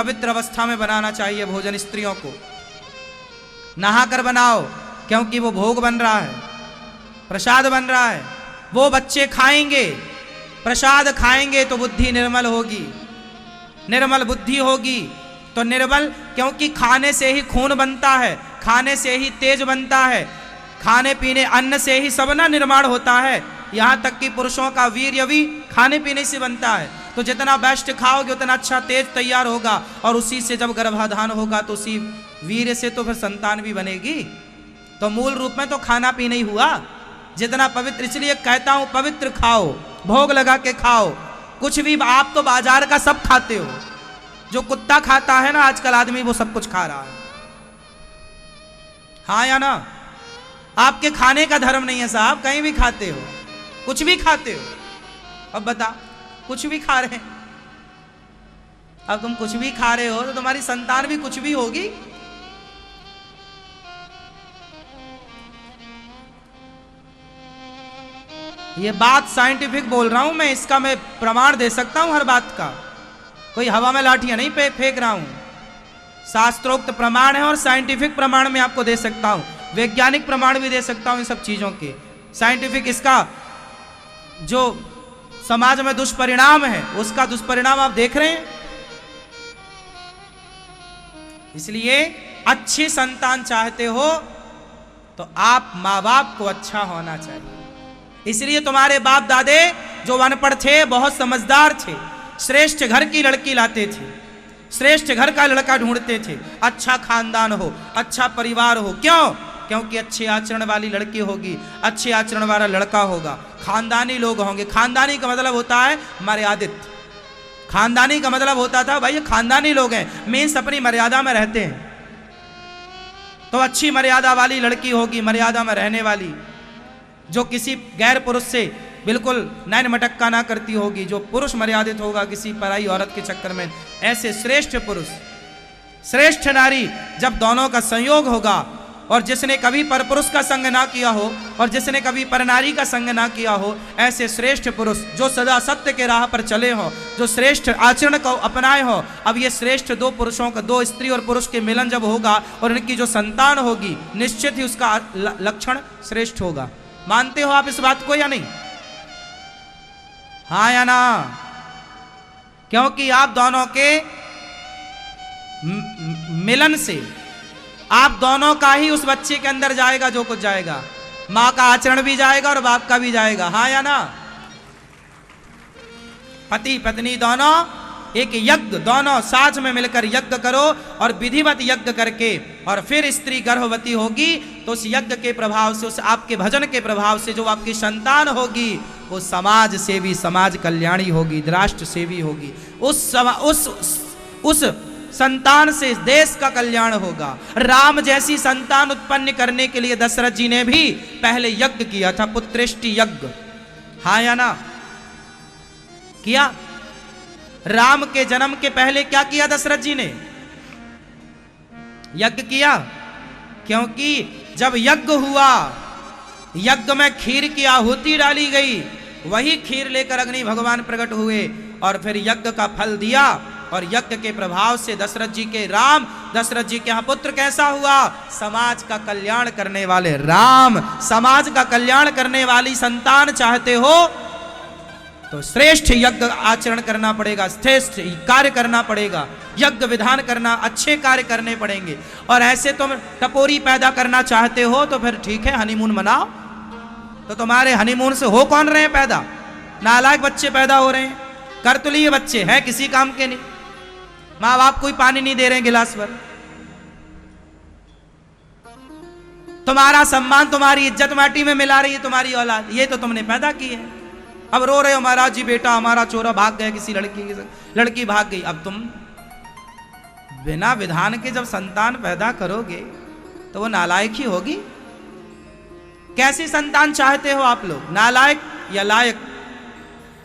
पवित्र अवस्था में बनाना चाहिए भोजन स्त्रियों को। नहा कर बनाओ, क्योंकि वो भोग बन रहा है, प्रसाद बन रहा है। वो बच्चे खाएंगे, प्रसाद खाएंगे तो बुद्धि निर्मल होगी, निर्मल बुद्धि होगी तो निर्मल, क्योंकि खाने से ही खून बनता है, खाने से ही तेज बनता है, खाने पीने अन्न से ही सब ना निर्माण होता है। यहाँ तक कि पुरुषों का वीर्य भी खाने पीने से बनता है। तो जितना बेस्ट खाओगे उतना अच्छा तेज तैयार होगा, और उसी से जब गर्भाधान होगा तो उसी वीर्य से तो फिर संतान भी बनेगी। तो मूल रूप में तो खाना पीना ही हुआ जितना पवित्र। इसलिए कहता हूं पवित्र खाओ, भोग लगा के खाओ। कुछ भी, आप तो बाजार का सब खाते हो, जो कुत्ता खाता है ना आजकल आदमी, वो सब कुछ खा रहा है। हाँ या ना? आपके खाने का धर्म नहीं है साहब, कहीं भी खाते हो, कुछ भी खाते हो। अब बता, कुछ भी खा रहे हैं। अब तुम कुछ भी खा रहे हो तो तुम्हारी संतान भी कुछ भी होगी। ये बात साइंटिफिक बोल रहा हूं मैं, इसका मैं प्रमाण दे सकता हूं हर बात का। कोई हवा में लाठियां नहीं फेंक रहा हूं, शास्त्रोक्त प्रमाण है और साइंटिफिक प्रमाण में आपको दे सकता हूं, वैज्ञानिक प्रमाण भी दे सकता हूं इन सब चीजों के। साइंटिफिक इसका जो समाज में दुष्परिणाम है, उसका दुष्परिणाम आप देख रहे हैं। इसलिए अच्छी संतान चाहते हो तो आप माँ बाप को अच्छा होना चाहिए। इसलिए तुम्हारे बाप दादे जो अनपढ़ थे बहुत समझदार थे, श्रेष्ठ घर की लड़की लाते थे, श्रेष्ठ घर का लड़का ढूंढते थे, अच्छा खानदान हो, अच्छा परिवार हो। क्यों? क्योंकि अच्छे आचरण वाली लड़की होगी, अच्छे आचरण वाला लड़का होगा, खानदानी लोग होंगे। खानदानी का मतलब होता है मर्यादित। खानदानी का मतलब होता था भाई ये खानदानी लोग हैं, मीन्स अपनी मर्यादा में रहते हैं। तो अच्छी मर्यादा वाली लड़की होगी, मर्यादा में रहने वाली, जो किसी गैर पुरुष से बिल्कुल नैन मटक्का ना करती होगी, जो पुरुष मर्यादित होगा किसी पराई औरत के चक्कर में। ऐसे श्रेष्ठ पुरुष, श्रेष्ठ नारी जब दोनों का संयोग होगा, और जिसने कभी परपुरुष का संग ना किया हो और जिसने कभी परनारी का संग ना किया हो, ऐसे श्रेष्ठ पुरुष जो सदा सत्य के राह पर चले हो, जो श्रेष्ठ आचरण को अपनाए हो। अब ये श्रेष्ठ दो पुरुषों का, दो स्त्री और पुरुष के मिलन जब होगा और इनकी जो संतान होगी, निश्चित ही उसका लक्षण श्रेष्ठ होगा। मानते हो आप इस बात को या नहीं? हाँ या ना? क्योंकि आप दोनों के मिलन से आप दोनों का ही उस बच्चे के अंदर जाएगा जो कुछ जाएगा। मां का आचरण भी जाएगा और बाप का भी जाएगा। हाँ या ना? पति पत्नी दोनों एक यज्ञ, दोनों साथ में मिलकर यज्ञ करो, और विधिवत यज्ञ करके और फिर स्त्री गर्भवती होगी तो उस यज्ञ के प्रभाव से, उस आपके भजन के प्रभाव से जो आपकी संतान होगी वो समाज सेवी, समाज कल्याणी होगी, राष्ट्र सेवी होगी। उस संतान से देश का कल्याण होगा। राम जैसी संतान उत्पन्न करने के लिए दशरथ जी ने भी पहले यज्ञ किया था, पुत्रेष्टि यज्ञ। हाँ या ना? किया। राम के जन्म के पहले क्या किया दशरथ जी ने? यज्ञ किया। क्योंकि जब यज्ञ हुआ, यज्ञ में खीर की आहुति डाली गई, वही खीर लेकर अग्नि भगवान प्रकट हुए और फिर यज्ञ का फल दिया। और यज्ञ के प्रभाव से दशरथ जी के राम, दशरथ जी के यहाँ पुत्र कैसा हुआ? समाज का कल्याण करने वाले राम। समाज का कल्याण करने वाली संतान चाहते हो तो श्रेष्ठ यज्ञ आचरण करना पड़ेगा, श्रेष्ठ कार्य करना पड़ेगा, यज्ञ विधान करना, अच्छे कार्य करने पड़ेंगे। और ऐसे तुम टपोरी पैदा करना चाहते हो तो फिर ठीक है, हनीमून मनाओ। तो तुम्हारे हनीमून से हो कौन रहे हैं पैदा? नालायक बच्चे पैदा हो रहे हैं, कर तो लिए बच्चे हैं किसी काम के नहीं। माँ बाप कोई पानी नहीं दे रहे हैं गिलास भर। तुम्हारा सम्मान, तुम्हारी इज्जत माटी में मिला रही है तुम्हारी औलाद, ये तो तुमने पैदा की है। अब रो रहे हो महाराज जी बेटा हमारा चोरा भाग गया किसी लड़की के संग, लड़की भाग गई। अब तुम बिना विधान के जब संतान पैदा करोगे तो वो नालायक ही होगी। कैसी संतान चाहते हो आप लोग, नालायक या लायक?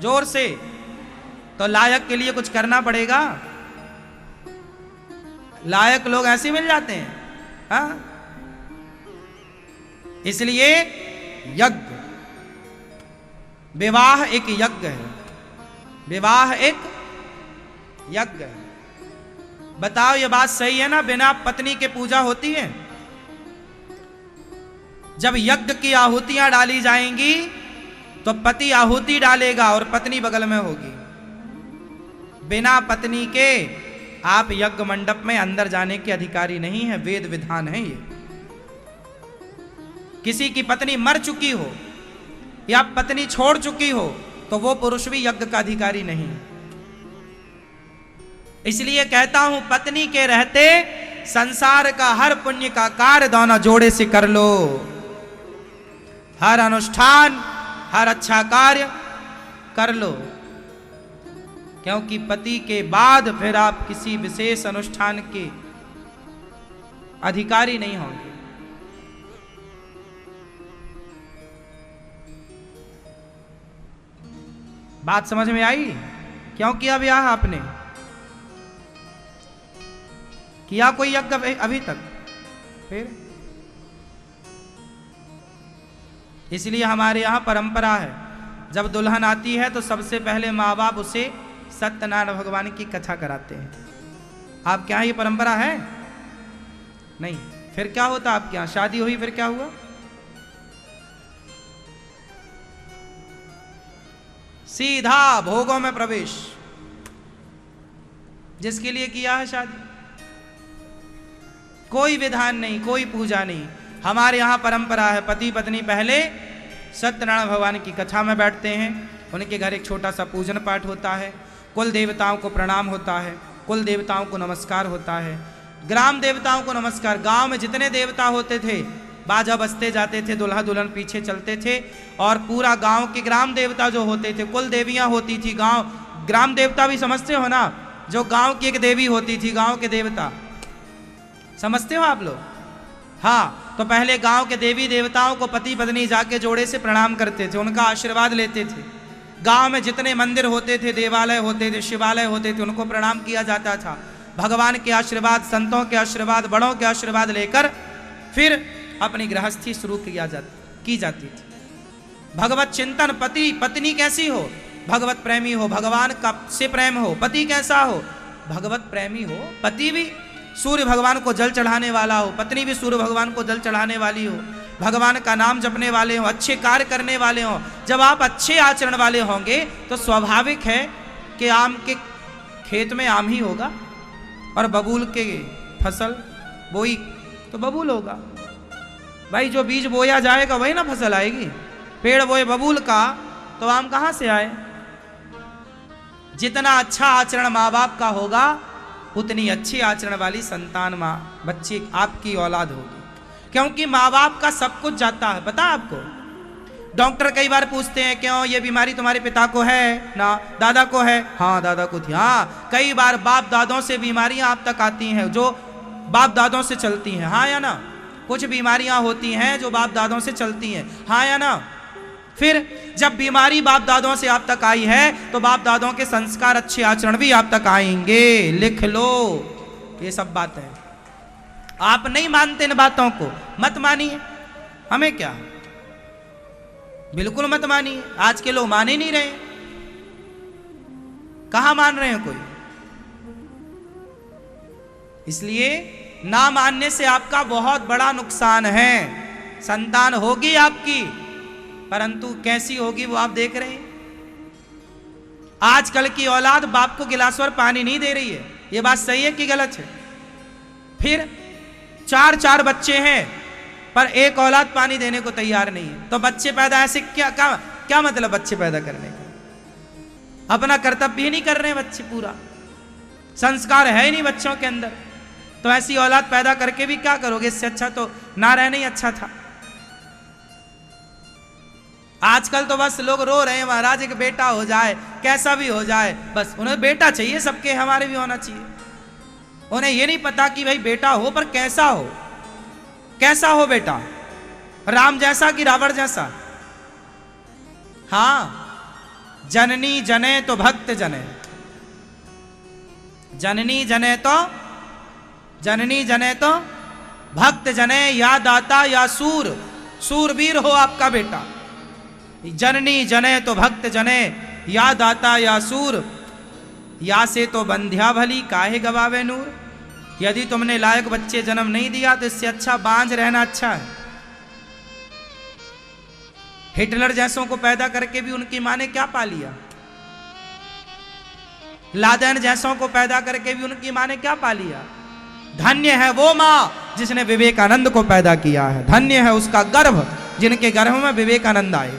जोर से। तो लायक के लिए कुछ करना पड़ेगा। लायक लोग ऐसे मिल जाते हैं। हाँ? इसलिए यज्ञ, विवाह एक यज्ञ है, विवाह एक यज्ञ है। बताओ ये बात सही है ना? बिना पत्नी के पूजा होती है? जब यज्ञ की आहुतियां डाली जाएंगी तो पति आहुति डालेगा और पत्नी बगल में होगी। बिना पत्नी के आप यज्ञ मंडप में अंदर जाने के अधिकारी नहीं है, वेद विधान है ये। किसी की पत्नी मर चुकी हो या पत्नी छोड़ चुकी हो तो वो पुरुष भी यज्ञ का अधिकारी नहीं है। इसलिए कहता हूं, पत्नी के रहते संसार का हर पुण्य का कार्य दोनों जोड़े से कर लो। हर अनुष्ठान, हर अच्छा कार्य कर लो, क्योंकि पति के बाद फिर आप किसी विशेष अनुष्ठान के अधिकारी नहीं होंगे। बात समझ में आई? क्यों किया ब्याह आपने? किया कोई यज्ञ अभी तक? फिर इसलिए हमारे यहां परंपरा है, जब दुल्हन आती है तो सबसे पहले माँ बाप उसे सत्यनारायण भगवान की कथा कराते हैं। आपके यहां ये परंपरा है? नहीं। फिर क्या होता आपके यहां? शादी हुई फिर क्या हुआ? सीधा भोगों में प्रवेश। जिसके लिए किया है शादी, कोई विधान नहीं, कोई पूजा नहीं। हमारे यहां परंपरा है, पति पत्नी पहले सत्यनारायण भगवान की कथा में बैठते हैं, उनके घर एक छोटा सा पूजन पाठ होता है, कुल देवताओं को प्रणाम होता है, कुल देवताओं को नमस्कार होता है, ग्राम देवताओं को नमस्कार। गांव में जितने देवता होते थे बाजा बजते जाते थे, दुल्हा दुल्हन पीछे चलते थे और पूरा गांव के ग्राम देवता जो होते थे, कुल देवियां होती थी। गांव ग्राम देवता भी समझते हो ना, जो गांव की एक देवी होती थी, गांव के देवता समझते हो आप लोग? हाँ, तो पहले गांव के देवी देवताओं को पति पत्नी जाके जोड़े से प्रणाम करते थे, उनका आशीर्वाद लेते थे। गांव में जितने मंदिर होते थे, देवालय होते थे, शिवालय होते थे, उनको प्रणाम किया जाता था। भगवान के आशीर्वाद, संतों के आशीर्वाद, बड़ों के आशीर्वाद लेकर फिर अपनी गृहस्थी शुरू की जाती थी। भगवत चिंतन, पति पत्नी कैसी हो? भगवत प्रेमी हो, भगवान का से प्रेम हो। पति कैसा हो? भगवत प्रेमी हो। पति भी सूर्य भगवान को जल चढ़ाने वाला हो, पत्नी भी सूर्य भगवान को जल चढ़ाने वाली हो, भगवान का नाम जपने वाले हो, अच्छे कार्य करने वाले हो। जब आप अच्छे आचरण वाले होंगे तो स्वाभाविक है कि आम के खेत में आम ही होगा और बबूल के फसल बोई तो बबूल होगा। भाई जो बीज बोया जाएगा वही ना फसल आएगी। पेड़ बोए बबूल का तो आम कहां से आए? जितना अच्छा आचरण माँ बाप का होगा उतनी अच्छी आचरण वाली संतान, माँ बच्चे आपकी औलाद होगी। क्योंकि माँ बाप का सब कुछ जाता है। पता आपको, डॉक्टर कई बार पूछते हैं क्यों ये बीमारी तुम्हारे पिता को है ना, दादा को है? हाँ दादा को थी। हाँ, कई बार बाप दादों से बीमारियां आप तक आती हैं जो बाप दादों से चलती हैं। हाँ या ना? कुछ बीमारियां होती हैं जो बाप दादों से चलती हैं। हाँ या ना? फिर जब बीमारी बाप दादों से आप तक आई है तो बाप दादों के संस्कार, अच्छे आचरण भी आप तक आएंगे। लिख लो, ये सब बात है। आप नहीं मानते इन बातों को, मत मानिए, हमें क्या, बिल्कुल मत मानिए। आज के लोग मान ही नहीं रहे। कहां मान रहे हैं कोई? इसलिए ना मानने से आपका बहुत बड़ा नुकसान है। संतान होगी आपकी, परंतु कैसी होगी वो आप देख रहे हैं। आजकल की औलाद बाप को गिलास भर पानी नहीं दे रही है। ये बात सही है कि गलत है? फिर 4 बच्चे हैं पर एक औलाद पानी देने को तैयार नहीं है। तो बच्चे पैदा ऐसे क्या मतलब बच्चे पैदा करने का? अपना कर्तव्य ही नहीं कर रहे बच्चे, पूरा संस्कार है ही नहीं बच्चों के अंदर। तो ऐसी औलाद पैदा करके भी क्या करोगे? इससे अच्छा तो ना रहना ही अच्छा था। आजकल तो बस लोग रो रहे हैं महाराज एक बेटा हो जाए, कैसा भी हो जाए, बस उन्हें बेटा चाहिए। सबके, हमारे भी होना चाहिए। उन्हें ये नहीं पता कि भाई बेटा हो पर कैसा हो, कैसा हो बेटा, राम जैसा कि रावण जैसा? हाँ, जननी जने तो भक्त जने, जननी जने तो भक्त जने, या दाता या सूर, सूरवीर हो आपका बेटा। जननी जने तो भक्त जने, या दाता या सूर, या से तो बंध्या भली काहे गवावे नूर। यदि तुमने लायक बच्चे जन्म नहीं दिया तो इससे अच्छा बांझ रहना अच्छा है। हिटलर जैसों को पैदा करके भी उनकी मां ने क्या पा लिया? लादेन जैसों को पैदा करके भी उनकी मां ने क्या पा लिया? धन्य है वो मां जिसने विवेकानंद को पैदा किया है। धन्य है उसका गर्भ जिनके गर्भ में विवेकानंद आए।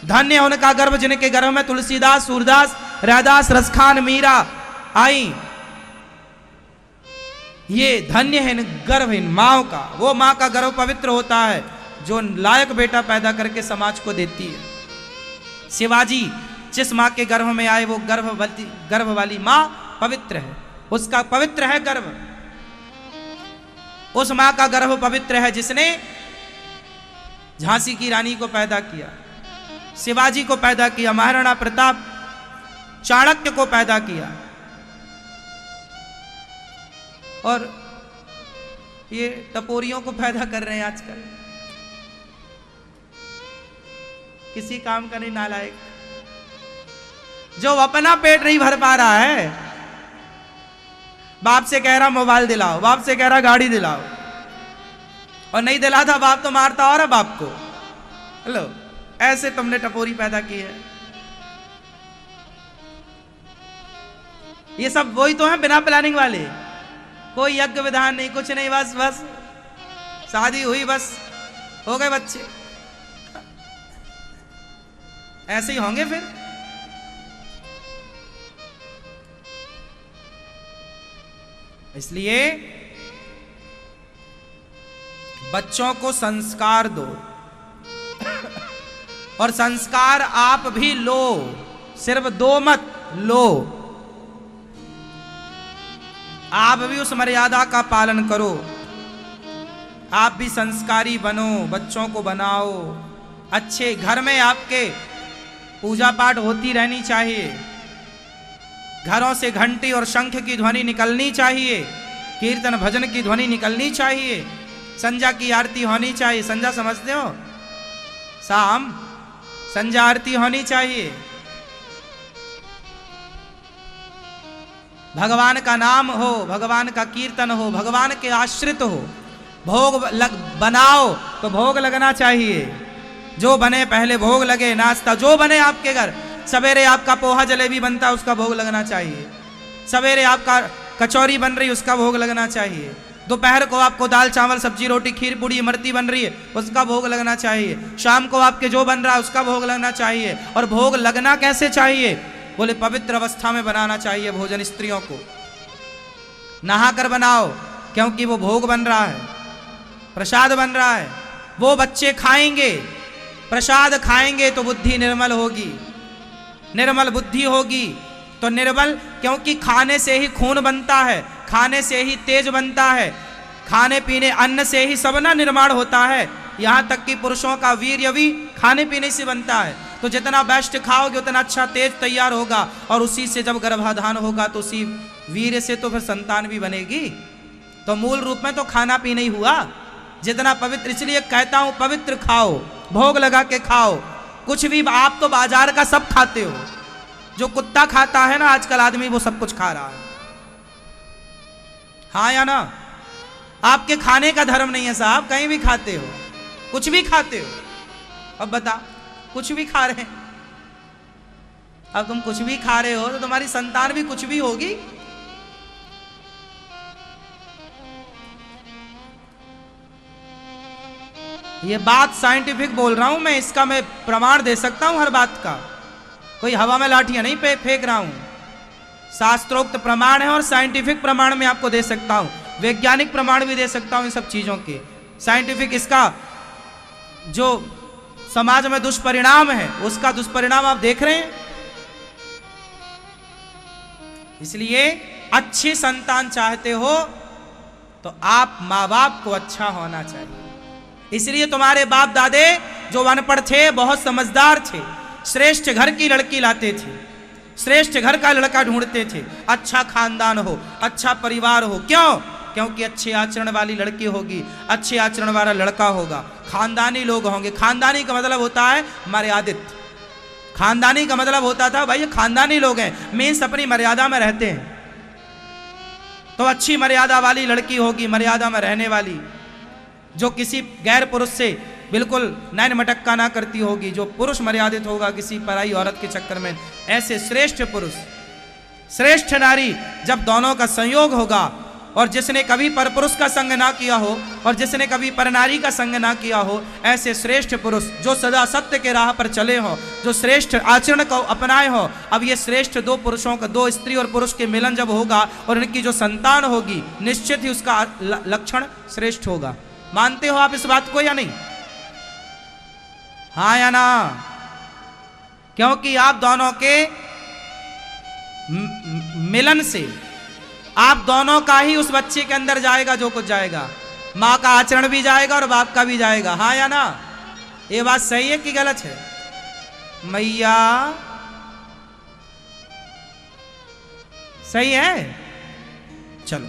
धन्य है उनका गर्भ जिनके गर्भ में तुलसीदास, सूरदास, रैदास, रसखान, मीरा आई। ये धन्य है इन गर्भ, इन माओ का। वो मां का गर्भ पवित्र होता है जो लायक बेटा पैदा करके समाज को देती है। शिवाजी जिस मां के गर्भ में आए वो गर्भ वाली मां पवित्र है, उसका पवित्र है गर्भ। उस मां का गर्भ पवित्र है जिसने झांसी की रानी को पैदा किया, शिवाजी को पैदा किया, महाराणा प्रताप, चाणक्य को पैदा किया। और ये टपोरियों को पैदा कर रहे हैं आजकल, किसी काम का नहीं, नालायक, जो अपना पेट नहीं भर पा रहा है, बाप से कह रहा मोबाइल दिलाओ, बाप से कह रहा गाड़ी दिलाओ, और नहीं दिलाता बाप तो मारता और है बाप को। हेलो, ऐसे तुमने टपोरी पैदा की है। ये सब वही तो है बिना प्लानिंग वाले, कोई यज्ञ विधान नहीं, कुछ नहीं, बस बस शादी हुई, बस हो गए बच्चे, ऐसे ही होंगे फिर। इसलिए बच्चों को संस्कार दो, और संस्कार आप भी लो, सिर्फ दो मत लो, आप भी उस मर्यादा का पालन करो। आप भी संस्कारी बनो, बच्चों को बनाओ अच्छे। घर में आपके पूजा पाठ होती रहनी चाहिए, घरों से घंटी और शंख की ध्वनि निकलनी चाहिए, कीर्तन भजन की ध्वनि निकलनी चाहिए, संध्या की आरती होनी चाहिए। संध्या समझते हो? शाम संध्या आरती होनी चाहिए, भगवान का नाम हो, भगवान का कीर्तन हो, भगवान के आश्रित हो। भोग बनाओ तो भोग लगना चाहिए, जो बने पहले भोग लगे। नाश्ता जो बने आपके घर, सवेरे आपका पोहा जलेबी बनता है उसका भोग लगना चाहिए, सवेरे आपका कचौरी बन रही उसका भोग लगना चाहिए, दोपहर को आपको दाल चावल सब्जी रोटी खीर पूड़ी इमरती बन रही है उसका भोग लगना चाहिए, शाम को आपके जो बन रहा है उसका भोग लगना चाहिए। और भोग लगना कैसे चाहिए? बोले पवित्र अवस्था में बनाना चाहिए भोजन। स्त्रियों को नहा कर बनाओ, क्योंकि वो भोग बन रहा है, प्रसाद बन रहा है, वो बच्चे खाएंगे, प्रसाद खाएंगे तो बुद्धि निर्मल होगी, निर्मल बुद्धि होगी तो निर्मल, क्योंकि खाने से ही खून बनता है, खाने से ही तेज बनता है, खाने पीने अन्न से ही सब ना निर्माण होता है। यहाँ तक कि पुरुषों का वीर्य भी खाने पीने से बनता है। तो जितना बेस्ट खाओगे उतना अच्छा तेज तैयार होगा, और उसी से जब गर्भाधान होगा तो उसी वीर्य से तो फिर संतान भी बनेगी। तो मूल रूप में तो खाना पीना ही हुआ जितना पवित्र। इसलिए कहता हूं पवित्र खाओ, भोग लगा के खाओ। कुछ भी, आप तो बाजार का सब खाते हो, जो कुत्ता खाता है ना आजकल आदमी, वो सब कुछ खा रहा है। हाँ या ना? आपके खाने का धर्म नहीं है साहब, कहीं भी खाते हो, कुछ भी खाते हो। अब बता, कुछ भी खा रहे हैं, अब तुम कुछ भी खा रहे हो तो तुम्हारी संतान भी कुछ भी होगी। ये बात साइंटिफिक बोल रहा हूं मैं, इसका मैं प्रमाण दे सकता हूं हर बात का, कोई हवा में लाठियां नहीं फेंक रहा हूं। शास्त्रोक्त प्रमाण है और साइंटिफिक प्रमाण में आपको दे सकता हूं, वैज्ञानिक प्रमाण भी दे सकता हूं इन सब चीजों के। साइंटिफिक इसका जो समाज में दुष्परिणाम है उसका दुष्परिणाम आप देख रहे हैं। इसलिए अच्छी संतान चाहते हो तो आप माँ बाप को अच्छा होना चाहिए। इसलिए तुम्हारे बाप दादे जो अनपढ़ थे बहुत समझदार थे, श्रेष्ठ घर की लड़की लाते थे, श्रेष्ठ घर का लड़का ढूंढते थे, अच्छा खानदान हो, अच्छा परिवार हो। क्यों? क्योंकि अच्छे आचरण वाली लड़की होगी, अच्छे आचरण वाला लड़का होगा, खानदानी लोग होंगे। खानदानी का मतलब होता है मर्यादित, खानदानी का मतलब होता था भाई ये खानदानी लोग हैं, मीन्स अपनी मर्यादा में रहते हैं। तो अच्छी मर्यादा वाली लड़की होगी, मर्यादा में रहने वाली, जो किसी गैर पुरुष से बिल्कुल नैन मटक्का ना करती होगी, जो पुरुष मर्यादित होगा किसी पराई औरत के चक्कर में। ऐसे श्रेष्ठ पुरुष, श्रेष्ठ नारी जब दोनों का संयोग होगा, और जिसने कभी परपुरुष का संग ना किया हो और जिसने कभी परनारी का संग ना किया हो, ऐसे श्रेष्ठ पुरुष जो सदा सत्य के राह पर चले हो, जो श्रेष्ठ आचरण को अपनाए हो। अब ये श्रेष्ठ दो पुरुषों का, दो स्त्री और पुरुष के मिलन जब होगा और इनकी जो संतान होगी, निश्चित ही उसका लक्षण श्रेष्ठ होगा। मानते हो आप इस बात को या नहीं? हाँ या ना? क्योंकि आप दोनों के मिलन से आप दोनों का ही उस बच्चे के अंदर जाएगा जो कुछ जाएगा। माँ का आचरण भी जाएगा और बाप का भी जाएगा। हाँ या ना? ये बात सही है कि गलत है? मैया सही है? चलो,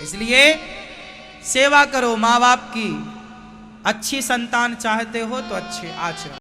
इसलिए सेवा करो माँ बाप की। अच्छी संतान चाहते हो तो अच्छे आचरण